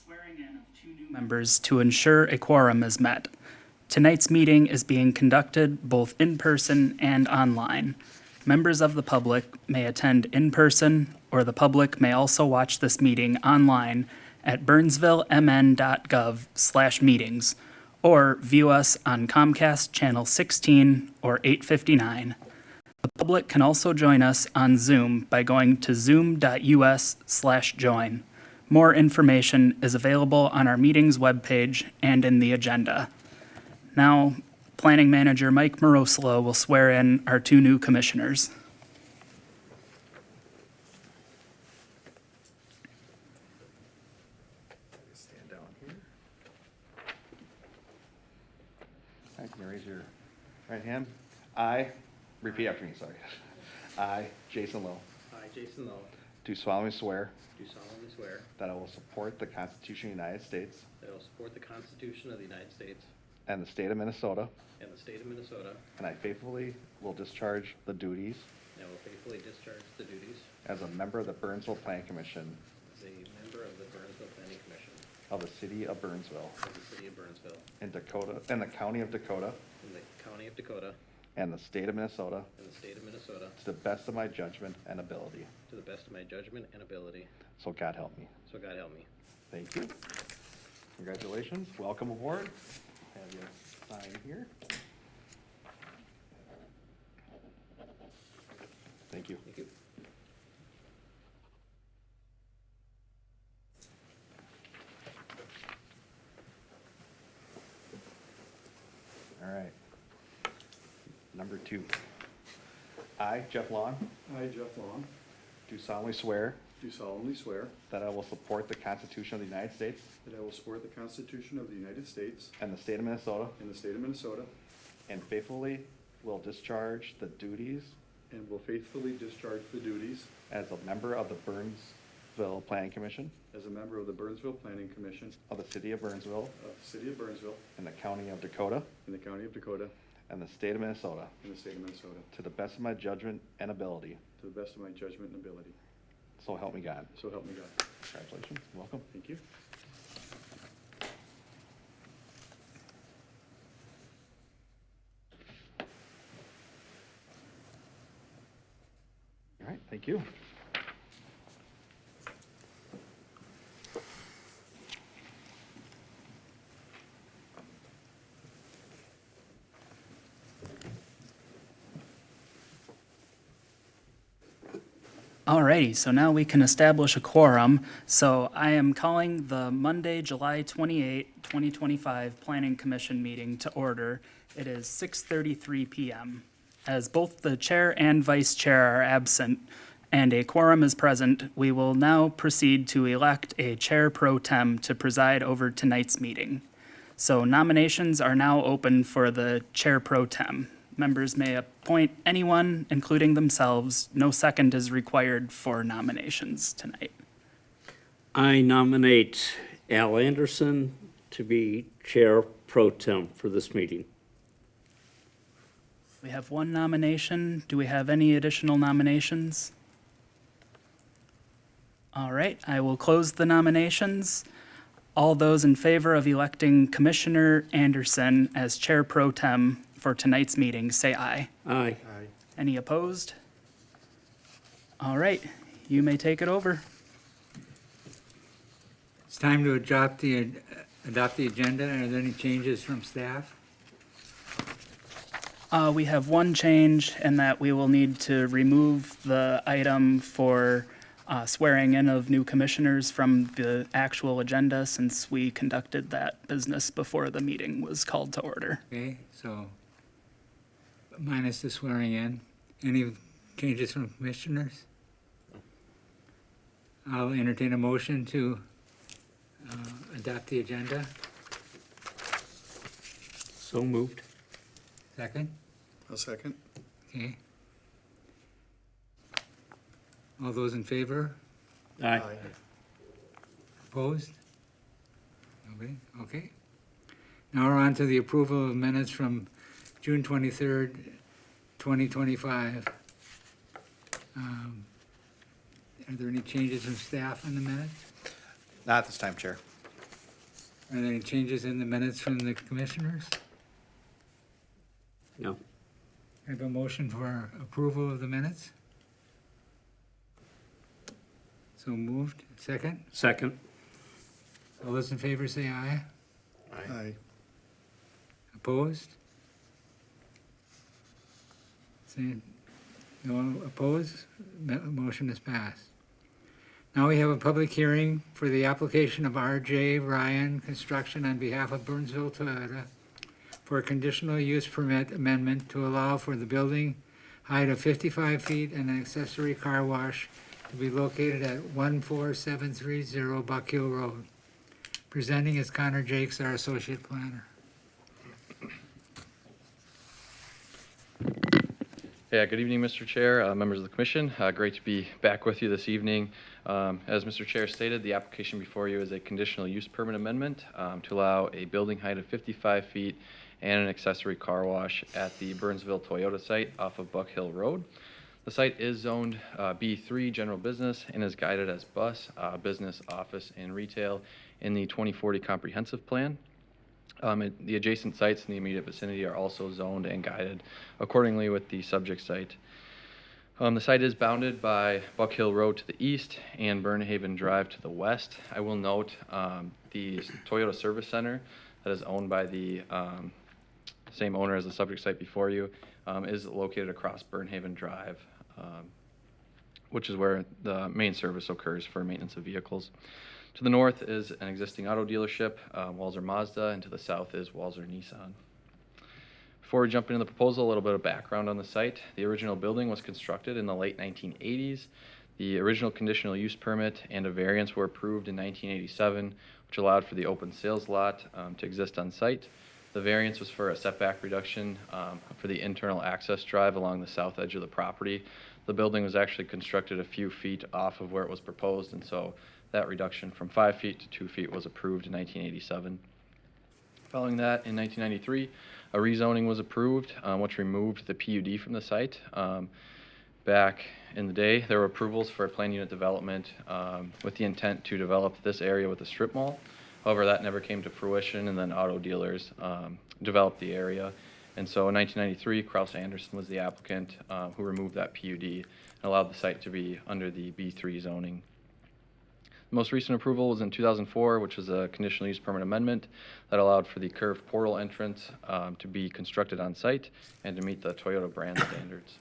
swearing in of 2 new members to ensure a quorum is met. Tonight's meeting is being conducted both in person and online. Members of the public may attend in person, or the public may also watch this meeting online at burnsvillemn.gov/meetings, or view us on Comcast Channel 16 or 859. The public can also join us on Zoom by going to zoom.us/join. More information is available on our meetings webpage and in the agenda. Now, Planning Manager Mike Morosolo will swear in our 2 new commissioners. Stand down here. All right, can you raise your right hand? I, repeat after me, sorry. I, Jason Lowe, I, Jason Lowe, do solemnly swear do solemnly swear that I will support the Constitution of the United States that I will support the Constitution of the United States and the state of Minnesota, and the state of Minnesota, and I faithfully will discharge the duties and I will faithfully discharge the duties as a member of the Burnsville Planning Commission as a member of the Burnsville Planning Commission of the city of Burnsville of the city of Burnsville in Dakota, in the county of Dakota, in the county of Dakota and the state of Minnesota and the state of Minnesota to the best of my judgment and ability. to the best of my judgment and ability. So God help me. So God help me. Thank you. Congratulations. Welcome aboard. Have you sign here. Thank you. Thank you. All right. Number 2. I, Jeff Long, I, Jeff Long, do solemnly swear do solemnly swear that I will support the Constitution of the United States that I will support the Constitution of the United States and the state of Minnesota, and the state of Minnesota, and faithfully will discharge the duties and will faithfully discharge the duties as a member of the Burnsville Planning Commission as a member of the Burnsville Planning Commission of the city of Burnsville of the city of Burnsville in the county of Dakota in the county of Dakota and the state of Minnesota and the state of Minnesota to the best of my judgment and ability. to the best of my judgment and ability. So help me God. So help me God. Congratulations. Welcome. Thank you. All right. Thank you. Alrighty, so now we can establish a quorum. So I am calling the Monday, July 28, 2025 Planning Commission meeting to order. It is 6:33 p.m. As both the chair and vice chair are absent and a quorum is present, we will now proceed to elect a chair pro tem to preside over tonight's meeting. So nominations are now open for the chair pro tem. Members may appoint anyone, including themselves. No second is required for nominations tonight. I nominate Al Anderson to be Chair Pro Tem for this meeting. We have 1 nomination. Do we have any additional nominations? All right, I will close the nominations. All those in favor of electing Commissioner Anderson as Chair Pro Tem for tonight's meeting, say aye. Aye. Aye. Any opposed? All right, you may take it over. It's time to adopt the agenda. Are there any changes from staff? We have 1 change, and that we will need to remove the item for swearing in of new commissioners from the actual agenda, since we conducted that business before the meeting was called to order. Okay, so minus the swearing in. Any changes from commissioners? I'll entertain a motion to adopt the agenda. So moved. Second? I'll second. Okay. All those in favor? Aye. Opposed? Nobody? Okay. Now we're on to the approval of minutes from June 23rd, 2025. Are there any changes from staff on the minutes? Not at this time, Chair. Are there any changes in the minutes from the commissioners? No. I have a motion for approval of the minutes. So moved. Second. Second. All those in favor say aye. Aye. Opposed? Say, no opposed? Motion is passed. Now we have a public hearing for the application of R.J. Ryan Construction on behalf of Burnsville Toyota for a conditional use permit amendment to allow for the building height of 55 feet and an accessory car wash to be located at 14730 Buck Hill Road. Presenting is Connor Jakes, our associate planner. Yeah, good evening, Mr. Chair, members of the commission. Great to be back with you this evening. As Mr. Chair stated, the application before you is a conditional use permit amendment to allow a building height of 55 feet and an accessory car wash at the Burnsville Toyota site off of Buck Hill Road. The site is zoned B3 general business and is guided as bus, business, office, and retail in the 2040 comprehensive plan. The adjacent sites in the immediate vicinity are also zoned and guided accordingly with the subject site. The site is bounded by Buck Hill Road to the east and Burnhaven Drive to the west. I will note the Toyota Service Center that is owned by the same owner as the subject site before you is located across Burnhaven Drive, which is where the main service occurs for maintenance of vehicles. To the north is an existing auto dealership, Walser Mazda, and to the south is Walser Nissan. Before we jump into the proposal, a little bit of background on the site. The original building was constructed in the late 1980s. The original conditional use permit and a variance were approved in 1987, which allowed for the open sales lot to exist on site. The variance was for a setback reduction for the internal access drive along the south edge of the property. The building was actually constructed a few feet off of where it was proposed, and so that reduction from 5 feet to 2 feet was approved in 1987. Following that, in 1993, a rezoning was approved, which removed the PUD from the site. Back in the day, there were approvals for planned unit development with the intent to develop this area with a strip mall. However, that never came to fruition, and then auto dealers developed the area. And so in 1993, Krause Anderson was the applicant who removed that PUD and allowed the site to be under the B3 zoning. The most recent approval was in 2004, which was a conditional use permit amendment that allowed for the curved portal entrance to be constructed on site and to meet the Toyota brand standards.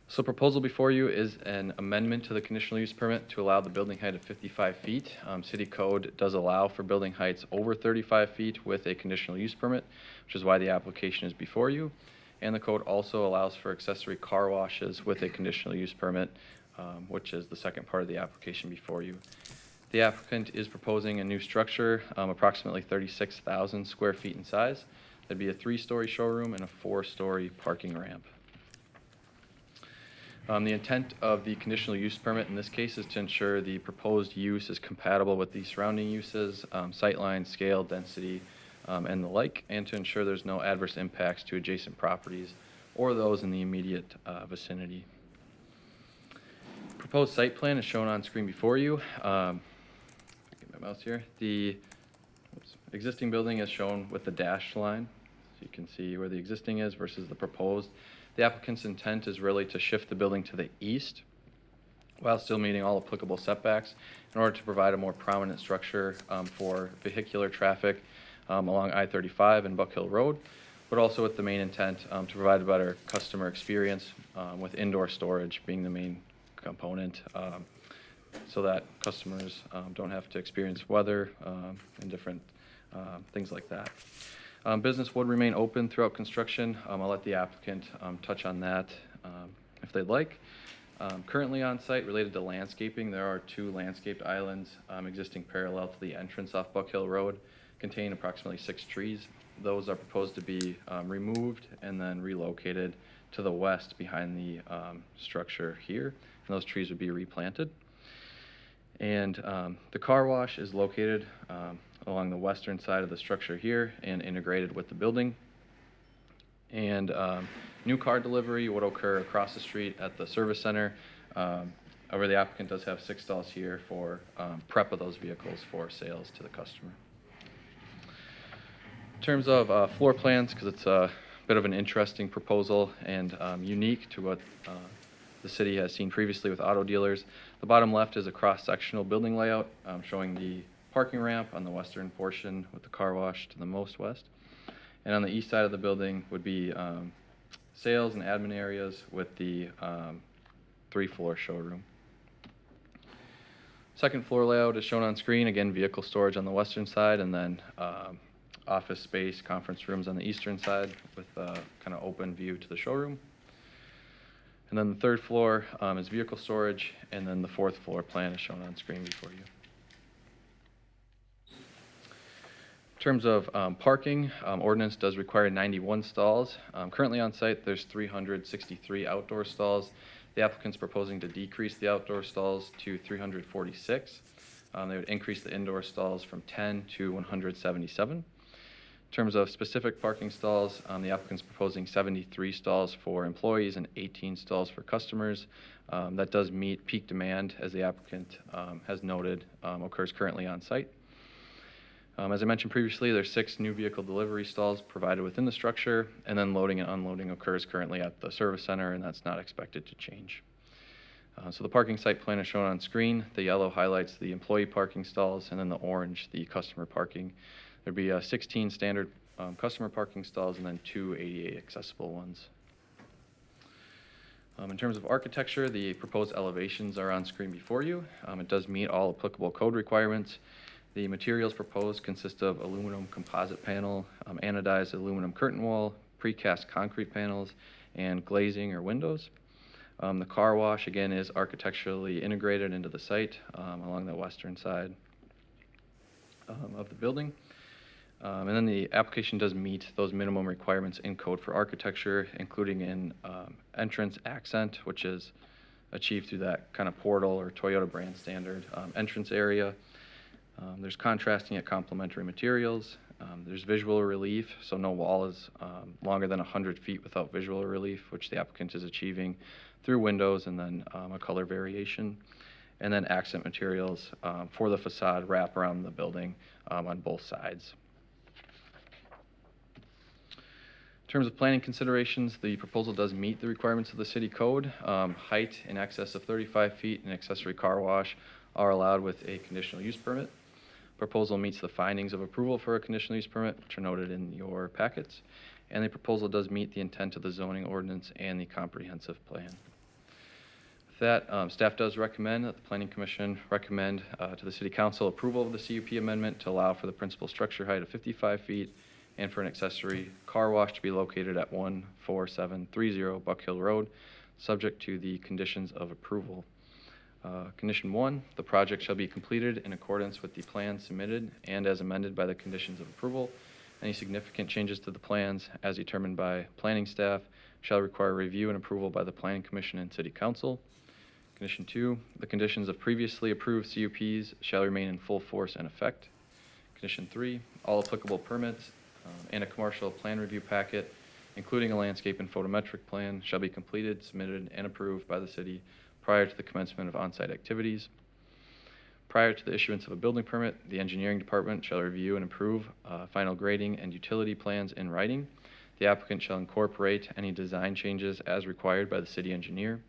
So proposal before you is an amendment to the conditional use permit to allow the building height of 55 feet. City code does allow for building heights over 35 feet with a conditional use permit, which is why the application is before you. And the code also allows for accessory car washes with a conditional use permit, which is the second part of the application before you. The applicant is proposing a new structure, approximately 36,000 square feet in size. That'd be a 3-story showroom and a 4-story parking ramp. The intent of the conditional use permit in this case is to ensure the proposed use is compatible with the surrounding uses, sightline, scale, density, and the like, and to ensure there's no adverse impacts to adjacent properties or those in the immediate vicinity. Proposed site plan is shown on screen before you. Get my mouse here. The existing building is shown with the dashed line, so you can see where the existing is versus the proposed. The applicant's intent is really to shift the building to the east while still meeting all applicable setbacks in order to provide a more prominent structure for vehicular traffic along I-35 and Buck Hill Road, but also with the main intent to provide a better customer experience with indoor storage being the main component so that customers don't have to experience weather and different things like that. Business would remain open throughout construction. I'll let the applicant touch on that if they'd like. Currently on site, related to landscaping, there are 2 landscaped islands existing parallel to the entrance off Buck Hill Road, containing approximately 6 trees. Those are proposed to be removed and then relocated to the west behind the structure here, and those trees would be replanted. And the car wash is located along the western side of the structure here and integrated with the building. And new car delivery would occur across the street at the service center. However, the applicant does have 6 stalls here for prep of those vehicles for sales to the customer. In terms of floor plans, because it's a bit of an interesting proposal and unique to what the city has seen previously with auto dealers, the bottom left is a cross-sectional building layout showing the parking ramp on the western portion with the car wash to the most west. And on the east side of the building would be sales and admin areas with the 3-floor showroom. Second floor layout is shown on screen. Again, vehicle storage on the western side, and then office space, conference rooms on the eastern side with a kind of open view to the showroom. And then the third floor is vehicle storage, and then the fourth floor plan is shown on screen before you. In terms of parking, ordinance does require 91 stalls. Currently on site, there's 363 outdoor stalls. The applicant's proposing to decrease the outdoor stalls to 346. They would increase the indoor stalls from 10 to 177. In terms of specific parking stalls, the applicant's proposing 73 stalls for employees and 18 stalls for customers. That does meet peak demand, as the applicant has noted, occurs currently on site. As I mentioned previously, there's 6 new vehicle delivery stalls provided within the structure, and then loading and unloading occurs currently at the service center, and that's not expected to change. So the parking site plan is shown on screen. The yellow highlights the employee parking stalls, and then the orange, the customer parking. There'd be 16 standard customer parking stalls and then 2 ADA accessible ones. In terms of architecture, the proposed elevations are on screen before you. It does meet all applicable code requirements. The materials proposed consist of aluminum composite panel, anodized aluminum curtain wall, precast concrete panels, and glazing or windows. The car wash, again, is architecturally integrated into the site along the western side of the building. And then the application does meet those minimum requirements in code for architecture, including an entrance accent, which is achieved through that kind of portal or Toyota brand standard entrance area. There's contrasting and complementary materials. There's visual relief, so no wall is longer than 100 feet without visual relief, which the applicant is achieving through windows and then a color variation. And then accent materials for the facade wrap around the building on both sides. In terms of planning considerations, the proposal does meet the requirements of the city code. Height in excess of 35 feet and accessory car wash are allowed with a conditional use permit. Proposal meets the findings of approval for a conditional use permit, which are noted in your packets. And the proposal does meet the intent of the zoning ordinance and the comprehensive plan. With that, staff does recommend that the Planning Commission recommend to the City Council approval of the CUP amendment to allow for the principal structure height of 55 feet and for an accessory car wash to be located at 14730 Buck Hill Road, subject to the conditions of approval. Condition 1, the project shall be completed in accordance with the plans submitted and as amended by the conditions of approval. Any significant changes to the plans as determined by planning staff shall require review and approval by the Planning Commission and City Council. Condition 2, the conditions of previously approved CUPs shall remain in full force and effect. Condition 3, all applicable permits and a commercial plan review packet, including a landscape and photometric plan, shall be completed, submitted, and approved by the city prior to the commencement of on-site activities. Prior to the issuance of a building permit, the engineering department shall review and approve final grading and utility plans in writing. The applicant shall incorporate any design changes as required by the city engineer.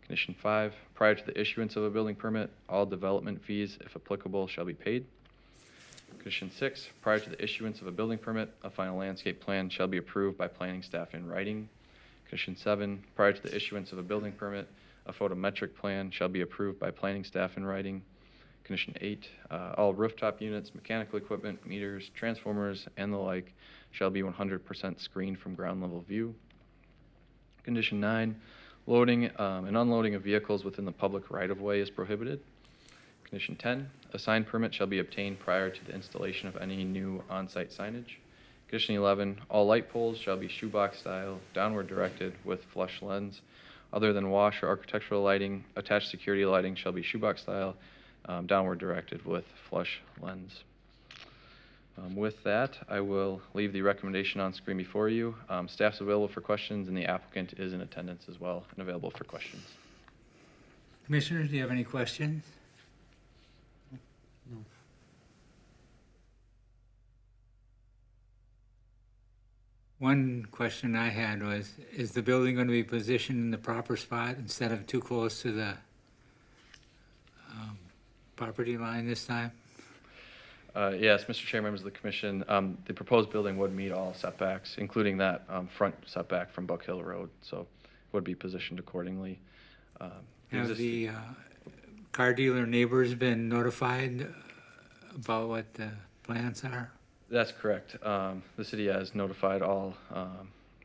Condition 5, prior to the issuance of a building permit, all development fees, if applicable, shall be paid. Condition 6, prior to the issuance of a building permit, a final landscape plan shall be approved by planning staff in writing. Condition 7, prior to the issuance of a building permit, a photometric plan shall be approved by planning staff in writing. Condition 8, all rooftop units, mechanical equipment, meters, transformers, and the like shall be 100% screened from ground level view. Condition 9, loading and unloading of vehicles within the public right-of-way is prohibited. Condition 10, a sign permit shall be obtained prior to the installation of any new on-site signage. Condition 11, all light poles shall be shoebox style, downward directed with flush lens. Other than wash or architectural lighting, attached security lighting shall be shoebox style, downward directed with flush lens. With that, I will leave the recommendation on screen before you. Staff's available for questions, and the applicant is in attendance as well and available for questions. Commissioners, do you have any questions? One question I had was, is the building going to be positioned in the proper spot instead of too close to the property line this time? Yes, Mr. Chair, members of the commission, the proposed building would meet all setbacks, including that front setback from Buck Hill Road, so would be positioned accordingly. Have the car dealer neighbors been notified about what the plans are? That's correct. The city has notified all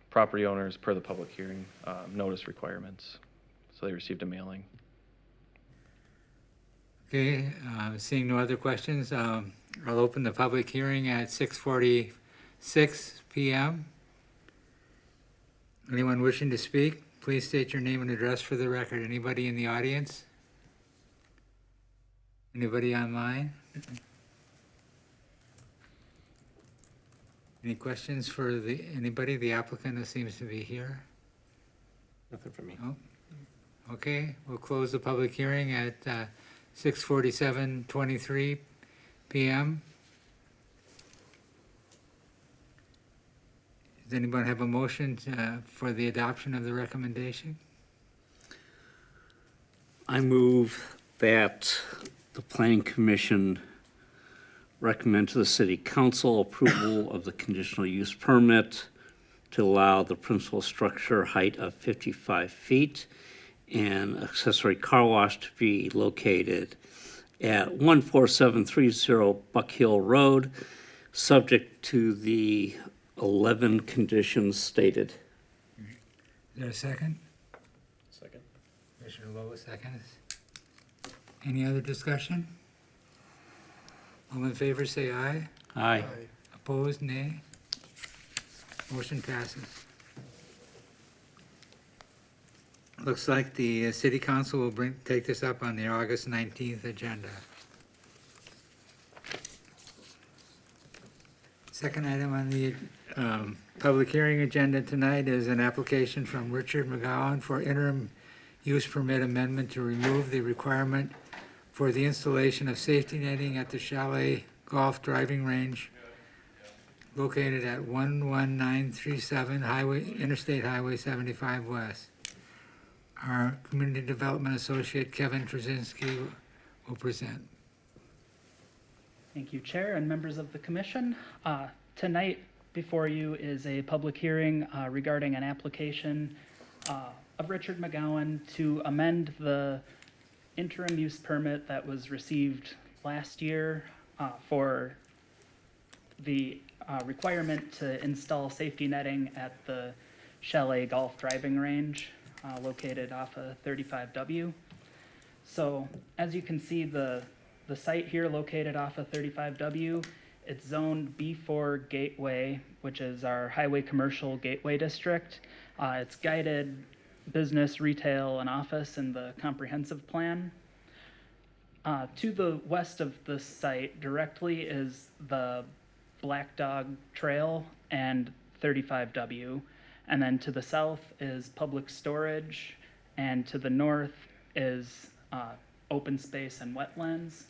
property owners per the public hearing notice requirements, so they received a mailing. Okay, seeing no other questions, I'll open the public hearing at 6:46 PM. Anyone wishing to speak, please state your name and address for the record. Anybody in the audience? Anybody online? Any questions for anybody? The applicant who seems to be here? Nothing from me. Oh, okay, we'll close the public hearing at 6:47:23 PM. Does anyone have a motion for the adoption of the recommendation? I move that the planning commission recommend to the city council approval of the conditional use permit to allow the principal structure height of 55 feet and accessory car wash to be located at 14730 Buck Hill Road, subject to the 11 conditions stated. Is there a second? Second. Commissioner Lois seconds. Any other discussion? All in favor, say aye. Aye. Opposed, nay. Motion passes. Looks like the city council will take this up on the August 19th agenda. Second item on the public hearing agenda tonight is an application from Richard McGowan for interim use permit amendment to remove the requirement for the installation of safety netting at the Chalet Golf Driving Range located at 11937 Interstate Highway 75 West. Our Community Development Associate, Kevin Trzynski, will present. Thank you, Chair and members of the commission. Tonight before you is a public hearing regarding an application of Richard McGowan to amend the interim use permit that was received last year for the requirement to install safety netting at the Chalet Golf Driving Range located off of 35W. So as you can see, the site here located off of 35W, it's zoned B4 Gateway, which is our highway commercial gateway district. It's guided business, retail, and office in the comprehensive plan. To the west of the site directly is the Black Dog Trail and 35W. And then to the south is public storage, and to the north is open space and wetlands.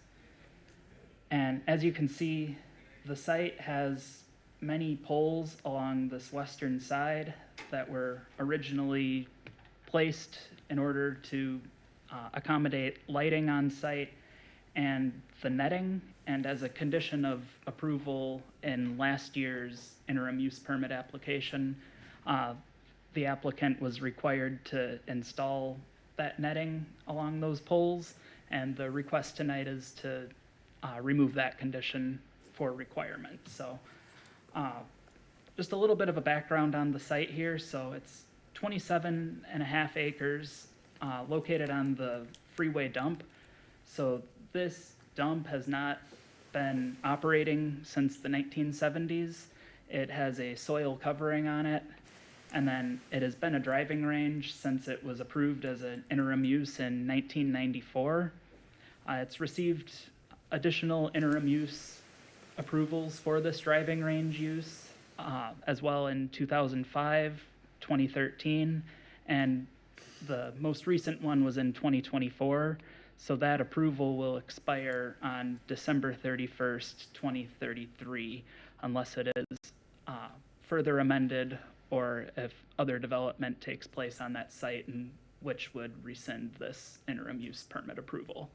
And as you can see, the site has many poles along this western side that were originally placed in order to accommodate lighting on site and the netting. And as a condition of approval in last year's interim use permit application, the applicant was required to install that netting along those poles, and the request tonight is to remove that condition for requirement. So just a little bit of a background on the site here. So it's 27.5 acres located on the freeway dump. So this dump has not been operating since the 1970s. It has a soil covering on it, and then it has been a driving range since it was approved as an interim use in 1994. It's received additional interim use approvals for this driving range use as well in 2005, 2013, and the most recent one was in 2024. So that approval will expire on December 31st, 2033, unless it is further amended, or if other development takes place on that site, and which would rescind this interim use permit approval.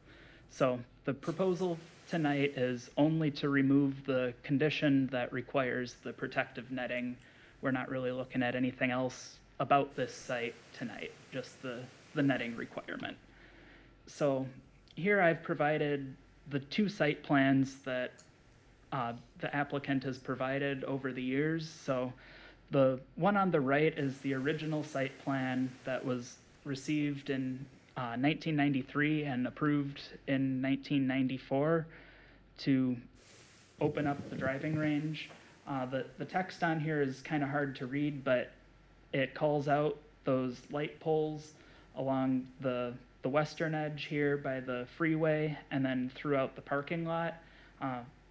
So the proposal tonight is only to remove the condition that requires the protective netting. We're not really looking at anything else about this site tonight, just the netting requirement. So here I've provided the two site plans that the applicant has provided over the years. So the one on the right is the original site plan that was received in 1993 and approved in 1994 to open up the driving range. The text on here is kind of hard to read, but it calls out those light poles along the western edge here by the freeway and then throughout the parking lot,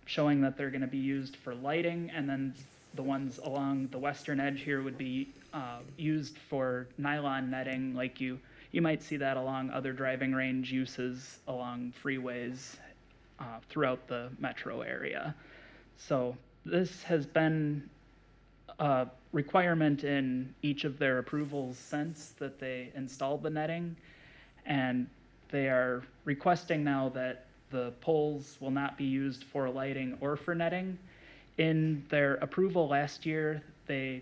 showing that they're going to be used for lighting, and then the ones along the western edge here would be used for nylon netting, like you might see that along other driving range uses along freeways throughout the metro area. So this has been a requirement in each of their approvals since that they installed the netting, and they are requesting now that the poles will not be used for lighting or for netting. In their approval last year, they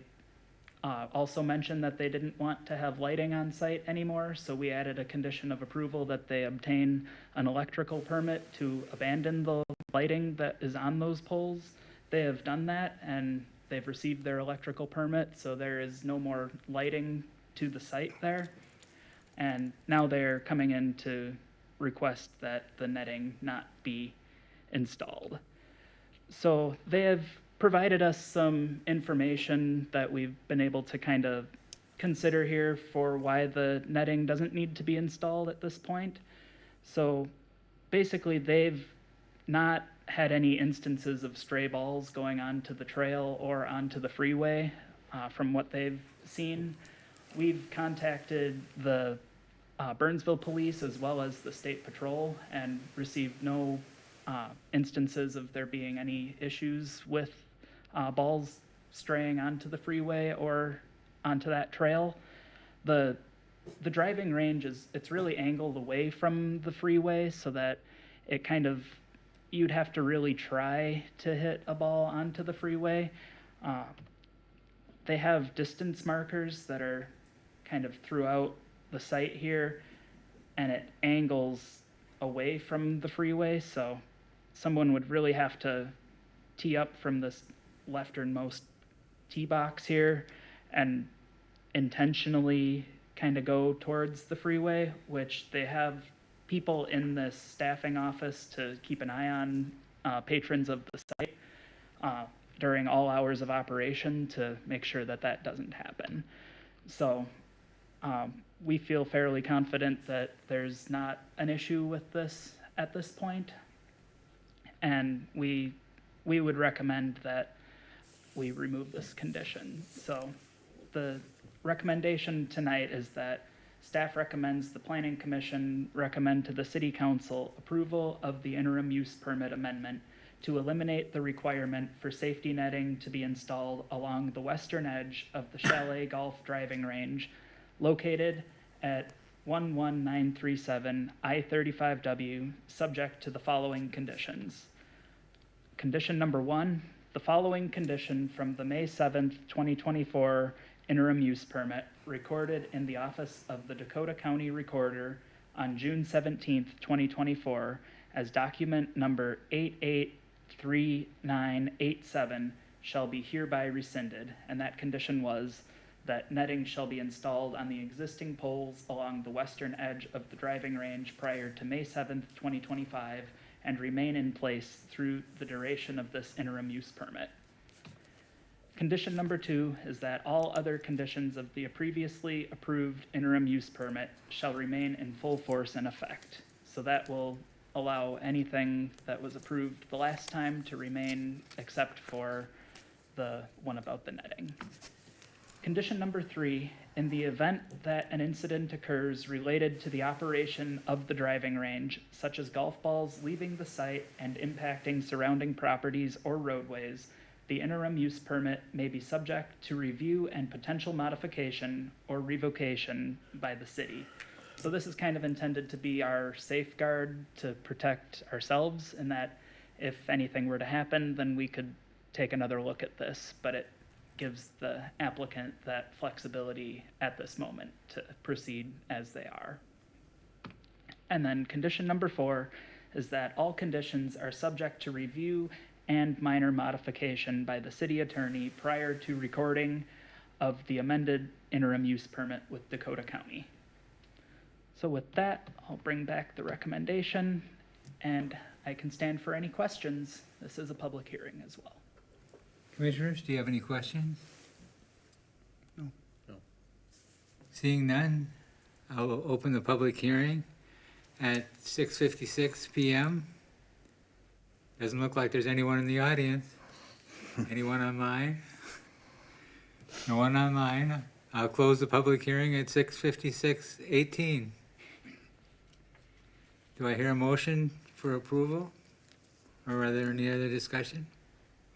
also mentioned that they didn't want to have lighting on site anymore, so we added a condition of approval that they obtain an electrical permit to abandon the lighting that is on those poles. They have done that, and they've received their electrical permit, so there is no more lighting to the site there. And now they're coming in to request that the netting not be installed. So they have provided us some information that we've been able to kind of consider here for why the netting doesn't need to be installed at this point. So basically, they've not had any instances of stray balls going onto the trail or onto the freeway from what they've seen. We've contacted the Burnsville police as well as the state patrol and received no instances of there being any issues with balls straying onto the freeway or onto that trail. The driving range it's really angled away from the freeway, so that it kind of, you'd have to really try to hit a ball onto the freeway. They have distance markers that are kind of throughout the site here, and it angles away from the freeway, so someone would really have to tee up from this lefternmost tee box here and intentionally kind of go towards the freeway, which they have people in this staffing office to keep an eye on patrons of the site during all hours of operation to make sure that that doesn't happen. So we feel fairly confident that there's not an issue with this at this point, and we would recommend that we remove this condition. So the recommendation tonight is that staff recommends the Planning Commission recommend to the City Council approval of the Interim Use Permit Amendment to eliminate the requirement for safety netting to be installed along the western edge of the Chalet Golf Driving Range located at 11937 I-35W, subject to the following conditions. Condition number 1, the following condition from the May 7th, 2024 interim use permit recorded in the office of the Dakota County Recorder on June 17th, 2024 as document number 883987 shall be hereby rescinded, and that condition was that netting shall be installed on the existing poles along the western edge of the driving range prior to May 7th, 2025, and remain in place through the duration of this interim use permit. Condition number 2 is that all other conditions of the previously approved interim use permit shall remain in full force and effect. So that will allow anything that was approved the last time to remain except for the one about the netting. Condition number 3, in the event that an incident occurs related to the operation of the driving range, such as golf balls leaving the site and impacting surrounding properties or roadways, the interim use permit may be subject to review and potential modification or revocation by the city. So this is kind of intended to be our safeguard to protect ourselves, in that if anything were to happen, then we could take another look at this, but it gives the applicant that flexibility at this moment to proceed as they are. And then condition number 4 is that all conditions are subject to review and minor modification by the city attorney prior to recording of the amended interim use permit with Dakota County. So with that, I'll bring back the recommendation, and I can stand for any questions. This is a public hearing as well. Commissioners, do you have any questions? No. No. Seeing none, I'll open the public hearing at 6:56 PM. Doesn't look like there's anyone in the audience. Anyone online? No one online. I'll close the public hearing at 6:56:18. Do I hear a motion for approval? Or are there any other discussion?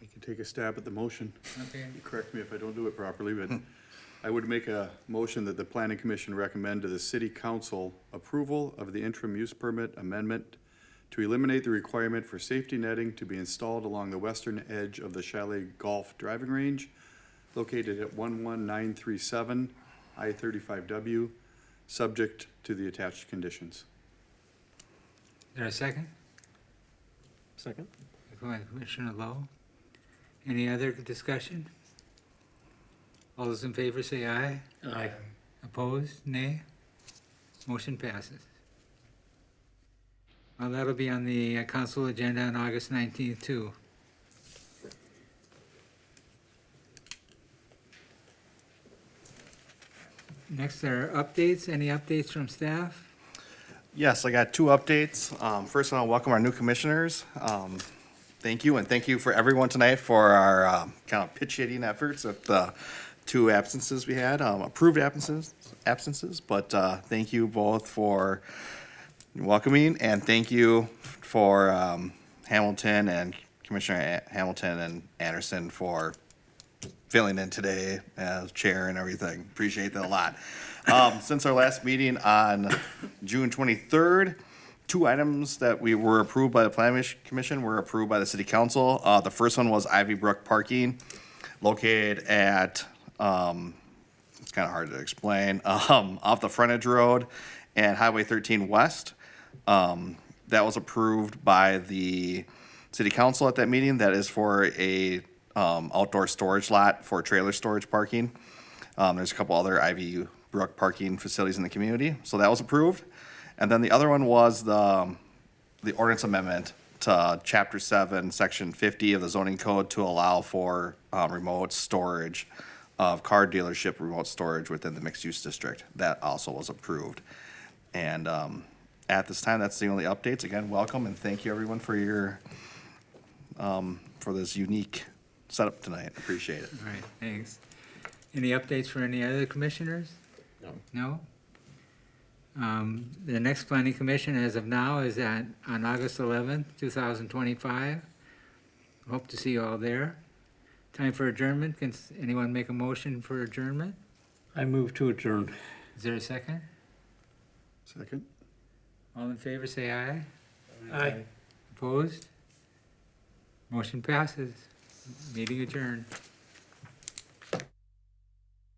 I can take a stab at the motion. Okay. Correct me if I don't do it properly, but I would make a motion that the planning commission recommend to the city council approval of the interim use permit amendment to eliminate the requirement for safety netting to be installed along the western edge of the Chalet Golf Driving Range located at 11937 I-35W, subject to the attached conditions. Is there a second? Second? Commissioner Lowe. Any other discussion? All those in favor say aye. Aye. Opposed, nay. Motion passes. Well, that'll be on the council agenda on August 19th too. Next are updates. Any updates from staff? Yes, I got 2 updates. First, I want to welcome our new commissioners. Thank you, and thank you for everyone tonight for our kind of pitch hitting efforts at the 2 absences we had, approved absences. But thank you both for welcoming, and thank you for Hamilton and Commissioner Hamilton and Anderson for filling in today as chair and everything. Appreciate that a lot. Since our last meeting on June 23rd, 2 items that we were approved by the Planning Commission were approved by the City Council. The first one was Ivy Brook Parking, located at, it's kind of hard to explain, off the frontage road and Highway 13 West. That was approved by the City Council at that meeting. That is for a outdoor storage lot for trailer storage parking. There's a couple other Ivy Brook parking facilities in the community, so that was approved. And then the other one was the ordinance amendment to Chapter 7, Section 50 of the zoning code to allow for remote storage of car dealership remote storage within the mixed-use district. That also was approved. And at this time, that's the only updates. Again, welcome, and thank you, everyone, for your for this unique setup tonight. Appreciate it. All right, thanks. Any updates for any other commissioners? No. No? The next planning commission as of now is on August 11th, 2025. Hope to see you all there. Time for adjournment. Can anyone make a motion for adjournment? I move to adjourn. Is there a second? Second? All in favor, say aye. Aye. Opposed? Motion passes. Meeting adjourned.